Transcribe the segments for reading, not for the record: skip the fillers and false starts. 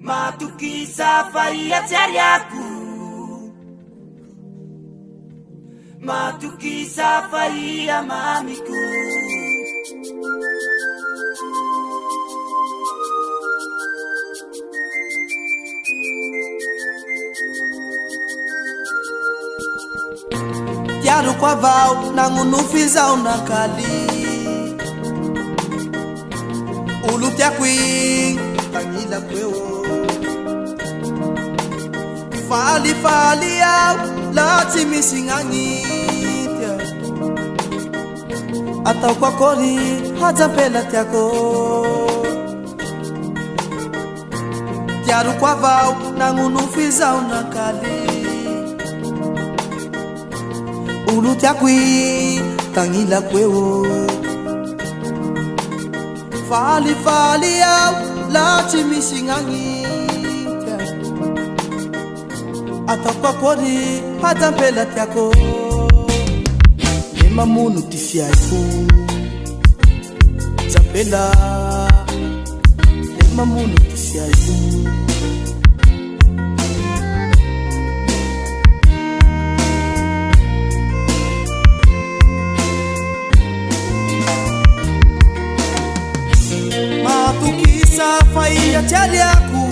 Matukisa faia tiariaku, matukisa faia mamiku. Tiaru kwa vau nangunufizau nakali ulu tiakwi tangila kweo fali fali au lati misingangitya atau kwa kori haja pela tiako Tiaru kwa vau nangunufizau nakali ulu tiakwi tangila kweo fali fali au lati misingangitya atapa kori hata pela tiako lema munu tifiaifu zapela lema munu tifiaifu faia tiariaku,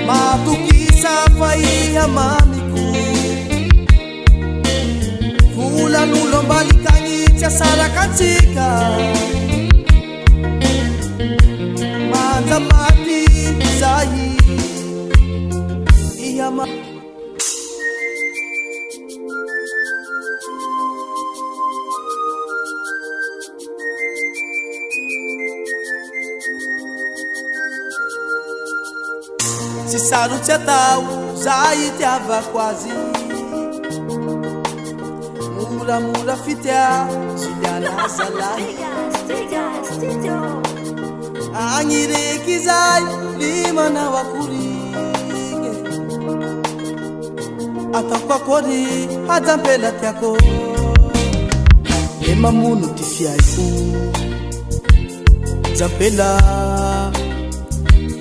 matukisa faia mamiku. Fula nulo balikangitya sarakansika, manda mati zahi iyama. Se saru tsetau, zai tiava quase Mura mura fitea, Juliana Salai Angire kizai, lima na wakuri Atakwa kori, adampela tiako Lema munu tifiaifu Zampela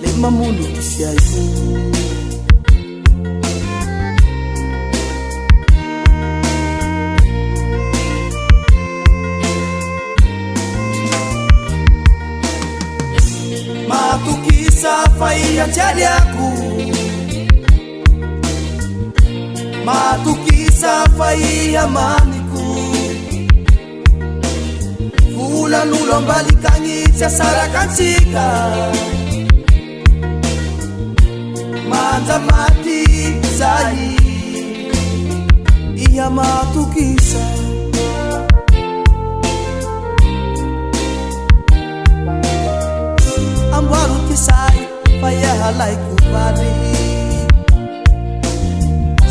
lema munu tifiaifu matukisa faia tiariaku, matukisa faia mamiku. Fula nulo balikangitya sarakansika, manda mati zahi iya matukisa ambaru kisai faya halai kubali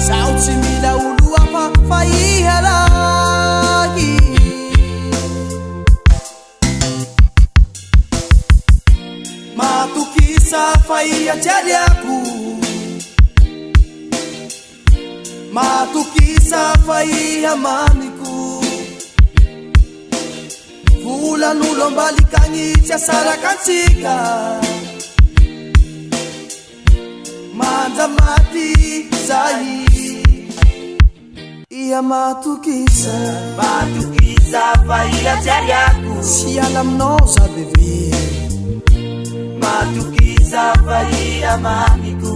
sauti mila ulu apa faya lagi matukisa faya tiariaku, matukisa faia mamiku. Fula nulo balikangitya sarakansika, manda mati zahi iya matukisa. Matukisa faia tiariaku, sialam nosa bebe. Matukisa faia mamiku.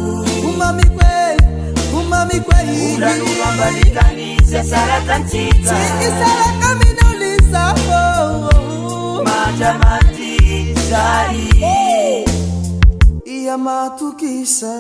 Umami kwe ula nulo balikangitya sarakansika, singi sarakamina ulisa manda mati zahi iya matukisa.